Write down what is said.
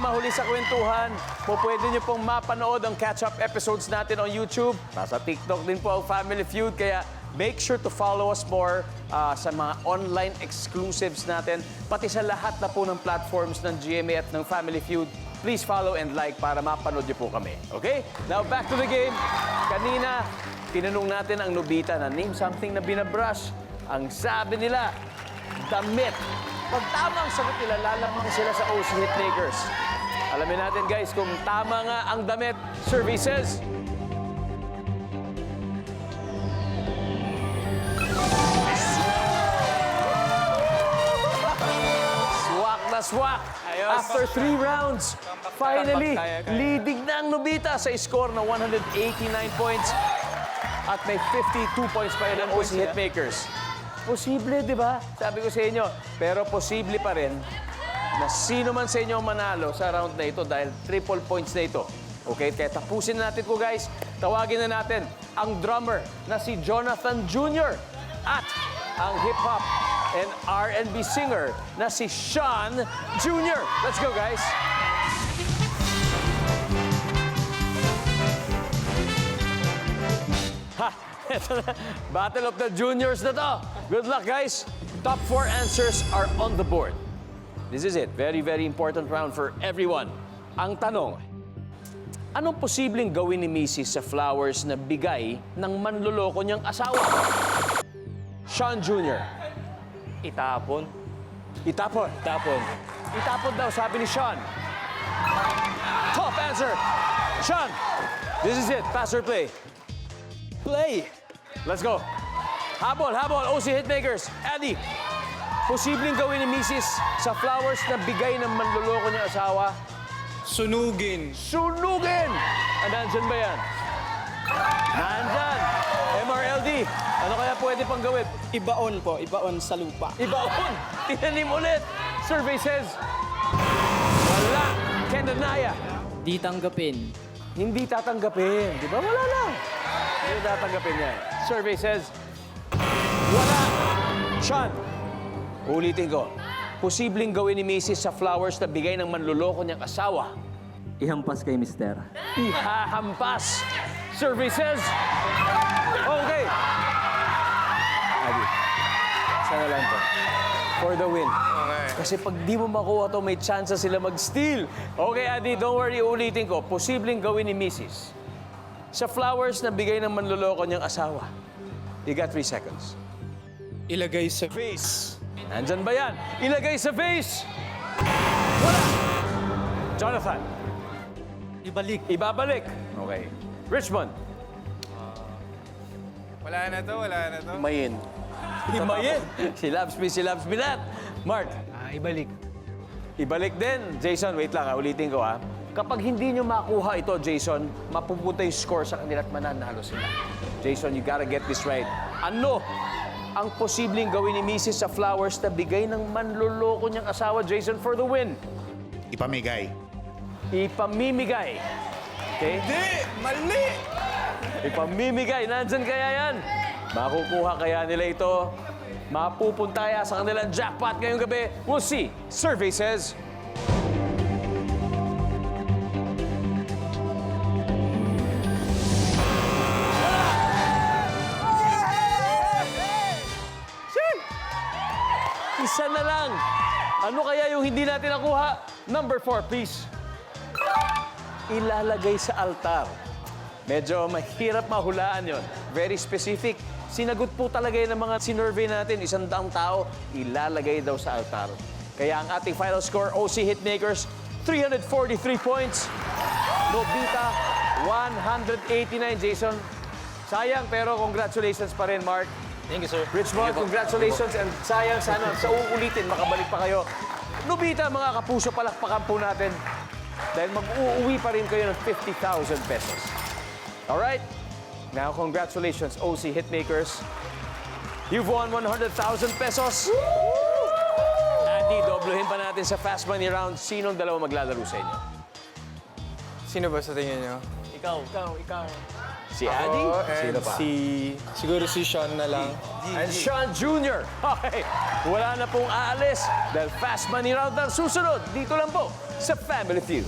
mahuli sa kwentuhan, pwede nyo pong mapanood ang catch-up episodes natin on YouTube. Nasa TikTok din po ang Family Feud, kaya make sure to follow us more sa mga online exclusives natin, pati sa lahat na po ng platforms ng GMA at ng Family Feud. Please follow and like para mapanood nyo po kami. Okay? Now, back to the game. Kanina, tinanong natin ang Nobita na name something na binabrush. Ang sabi nila, damit. Pag tama ang sagot nila, lalamang sila sa OC Hitmakers. Alamin natin guys kung tama nga ang damit. Survey says... Swak na swak. After 3 rounds, finally, leading na ang Nobita sa score na 189 points. At may 52 points pa rin ang OC Hitmakers. Posible, di ba? Sabi ko sa inyo. Pero posible pa rin na sino man sa inyo ang manalo sa round na ito dahil triple points na ito. Okay? Kaya tapusin na natin ko, guys. Tawagin na natin ang drummer na si Jonathan Jr. at ang hip-hop and R&B singer na si Sean Jr. Let's go, guys. Ha! Ito na. Battle of the Juniors na to. Good luck, guys. Top 4 answers are on the board. This is it. Very, very important round for everyone. Ang tanong, anong posibleng gawin ni Mrs. sa flowers na bigay ng manloloko niyang asawa? Sean Jr. Itapon. Itapon. Itapon. Itapon daw, sabi ni Sean. Top answer. Sean, this is it. Pass or play? Play. Let's go. Habol, habol. OC Hitmakers. Eddie, posibleng gawin ni Mrs. sa flowers na bigay ng manloloko niyang asawa? Sunugin. Sunugin! Nandyan ba yan? Nandyan. MRLD, ano kaya pwede pang gawin? Ibaon po. Ibaon sa lupa. Ibaon. Tinanim ulit. Survey says, wala. Ken Danaya. Di tanggapin. Hindi tatanggapin. Di ba? Wala lang. Hindi tatanggapin yan. Survey says, wala. Sean, ulitin ko. Posibleng gawin ni Mrs. sa flowers na bigay ng manloloko niyang asawa. Ihampas kay mister. Ihahampas. Survey says, okay. Adi, sana lang to. For the win. Okay. Kasi pag di mo makuha to, may chance sila mag-steal. Okay, Adi, don't worry, ulitin ko. Posibleng gawin ni Mrs. sa flowers na bigay ng manloloko niyang asawa. You got 3 seconds. Ilagay sa face. Nandyan ba yan? Ilagay sa vase! Wala! Jonathan. Ibalik. Ibabalik. Okay. Richmond. Wala na to, wala na to. Himayin. Himayin? Si loves me not. Mark. Ibalik. Ibalik din. Jason, wait lang, ulitin ko ha. Kapag hindi nyo makuha ito, Jason, mapupunta yung score sa kanila at mananalo sila. Jason, you gotta get this right. Ano ang posibleng gawin ni Mrs. sa flowers na bigay ng manloloko niyang asawa, Jason, for the win? Ipamigay. Ipamimigay. Okay? Di! Mali! Ipamimigay. Nandyan kaya yan? Makukuha kaya nila ito? Mapupunta kaya sa kanilang jackpot ngayong gabi? We'll see. Survey says... Isa na lang. Ano kaya yung hindi natin nakuha? Number 4, please. Ilalagay sa altar. Medyo mahirap mahulaan yon. Very specific. Sinagot po talaga yun ng mga sinurvey natin. 100 tao, ilalagay daw sa altar. Kaya ang ating final score, OC Hitmakers, 343 points. Nobita, 189, Jason. Sayang, pero congratulations pa rin, Mark. Thank you, sir. Richmond, congratulations and sayang sana sa uulitin makabalik pa kayo. Nobita, mga kapuso, palakpakan po natin dahil mag-uuwi pa rin kayo ng 50,000 pesos. Alright? Now, congratulations, OC Hitmakers. You've won 100,000 pesos. Andy, doblohin pa natin sa Fast Money Round. Sinong dalawa maglalaro sa inyo? Sino ba sa tingin niyo? Ikaw. Si Addy? Sino pa? Siguro si Sean na lang. And Sean Jr. Okay, wala na pong aalis dahil Fast Money Round ang susunod. Dito lang po sa Family Feud.